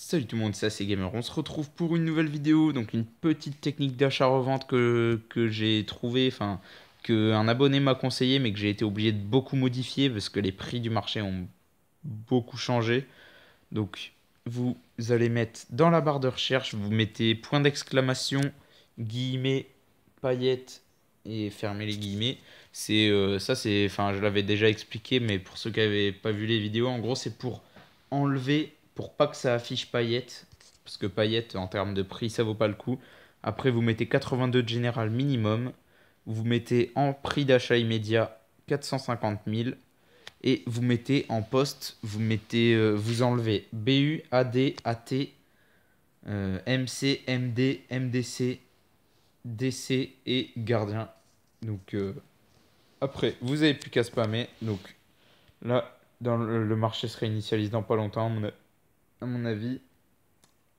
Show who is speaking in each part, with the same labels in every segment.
Speaker 1: Salut tout le monde, c'est AC Gamer. On se retrouve pour une nouvelle vidéo, donc une petite technique d'achat-revente que j'ai trouvé, enfin que un abonné m'a conseillé, mais que j'ai été obligé de beaucoup modifier parce que les prix du marché ont beaucoup changé. Donc vous allez mettre dans la barre de recherche, vous mettez point d'exclamation, guillemets, paillettes et fermez les guillemets. Enfin je l'avais déjà expliqué, mais pour ceux qui n'avaient pas vu les vidéos, en gros c'est pour enlever, pour pas que ça affiche paillettes, parce que paillettes en termes de prix ça vaut pas le coup. Après vous mettez 82 de général minimum, vous mettez en prix d'achat immédiat 450 000. Et vous mettez en poste, vous enlevez BU, AD, AT, MC, MD, MDC, DC et gardien. Donc après, vous n'avez plus qu'à spammer. Donc là, le marché se réinitialise dans pas longtemps, à mon avis.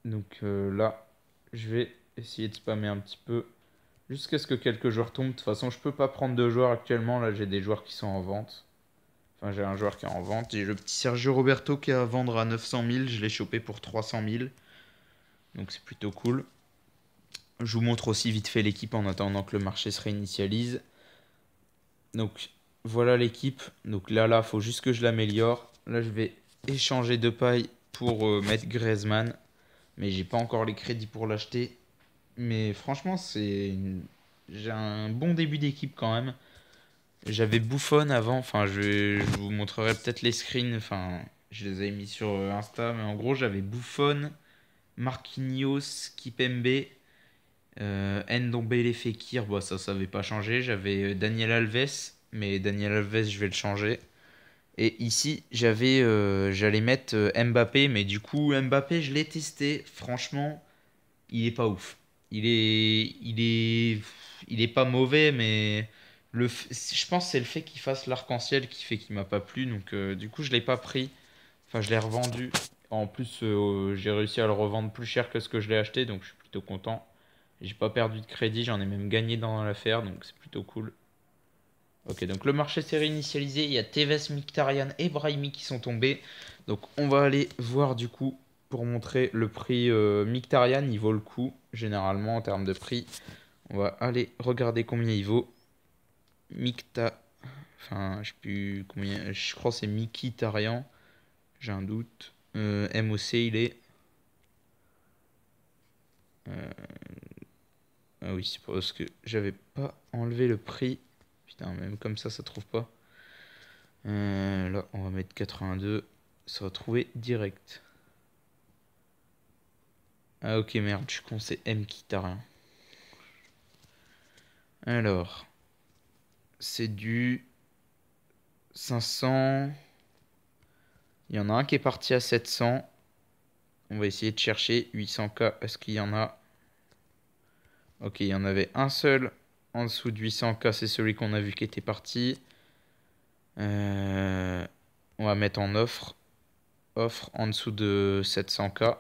Speaker 1: Donc là, je vais essayer de spammer un petit peu jusqu'à ce que quelques joueurs tombent. De toute façon, je peux pas prendre de joueurs actuellement. Là, j'ai des joueurs qui sont en vente. Enfin, j'ai un joueur qui est en vente. J'ai le petit Sergio Roberto qui est à vendre à 900 000. Je l'ai chopé pour 300 000. Donc c'est plutôt cool. Je vous montre aussi vite fait l'équipe en attendant que le marché se réinitialise. Donc voilà l'équipe. Donc là, faut juste que je l'améliore. Là, je vais échanger de paille pour mettre Griezmann. Mais j'ai pas encore les crédits pour l'acheter. Mais franchement, j'ai un bon début d'équipe quand même. J'avais Buffon avant, enfin je vous montrerai peut-être les screens, enfin je les ai mis sur Insta, mais en gros j'avais Buffon, Marquinhos, Kipembe, Ndombele Fekir, bon ça n'avait pas changé, j'avais Daniel Alves, mais Daniel Alves je vais le changer. Et ici j'allais mettre Mbappé, mais du coup Mbappé je l'ai testé, franchement il est pas ouf. Il est pas mauvais, mais je pense que c'est le fait qu'il fasse l'arc-en-ciel qui fait qu'il m'a pas plu. Donc, du coup, je l'ai pas pris. Enfin, je l'ai revendu. En plus, j'ai réussi à le revendre plus cher que ce que je l'ai acheté, donc je suis plutôt content. J'ai pas perdu de crédit, j'en ai même gagné dans l'affaire, donc c'est plutôt cool. Ok, donc le marché s'est réinitialisé. Il y a Tevez, Mkhitaryan et Brahimi qui sont tombés. Donc on va aller voir du coup pour montrer le prix. Mkhitaryan, il vaut le coup généralement en termes de prix. On va aller regarder combien il vaut. Mikta. Enfin, je sais plus combien. Je crois que c'est Mkhitaryan. J'ai un doute. MOC, il est. Ah oui, c'est parce que j'avais pas enlevé le prix. Putain, même comme ça trouve pas. Là, on va mettre 82. Ça va trouver direct. Ah ok, merde, je suis con, c'est Mkhitaryan. Alors, c'est du 500. Il y en a un qui est parti à 700. On va essayer de chercher 800K. Est-ce qu'il y en a? Ok, il y en avait un seul en dessous de 800K. C'est celui qu'on a vu qui était parti. On va mettre en offre. Offre en dessous de 700K.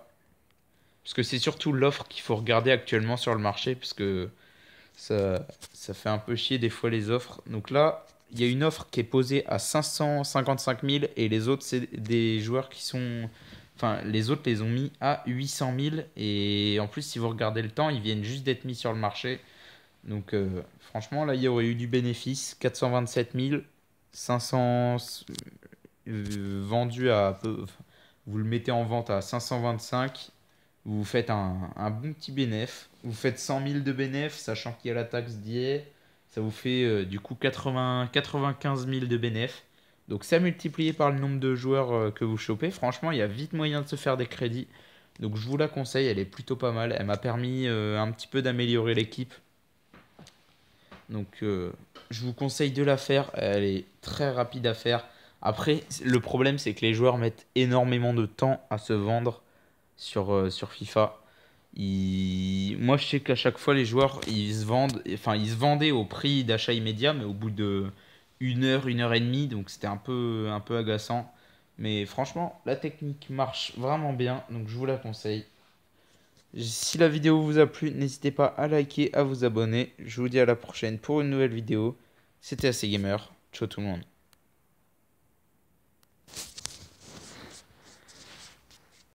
Speaker 1: Parce que c'est surtout l'offre qu'il faut regarder actuellement sur le marché. Parce que ça fait un peu chier des fois les offres. Donc là, il y a une offre qui est posée à 555 000 et les autres, c'est des joueurs qui sont. Enfin, les autres les ont mis à 800 000 et en plus, si vous regardez le temps, ils viennent juste d'être mis sur le marché. Donc, franchement, là, il y aurait eu du bénéfice. 427 500 vendu à peu. Vous le mettez en vente à 525. Vous faites un bon petit bénéf. Vous faites 100 000 de bénéf, sachant qu'il y a la taxe d'IA. Ça vous fait du coup 95 000 de bénéf. Donc ça multiplié par le nombre de joueurs que vous chopez. Franchement, il y a vite moyen de se faire des crédits. Donc je vous la conseille, elle est plutôt pas mal. Elle m'a permis un petit peu d'améliorer l'équipe. Donc je vous conseille de la faire. Elle est très rapide à faire. Après, le problème, c'est que les joueurs mettent énormément de temps à se vendre sur FIFA. Moi, je sais qu'à chaque fois, les joueurs, ils se vendaient au prix d'achat immédiat, mais au bout de une heure et demie, donc c'était un peu agaçant. Mais franchement, la technique marche vraiment bien, donc je vous la conseille. Si la vidéo vous a plu, n'hésitez pas à liker, à vous abonner. Je vous dis à la prochaine pour une nouvelle vidéo. C'était AC Gamer. Ciao tout le monde.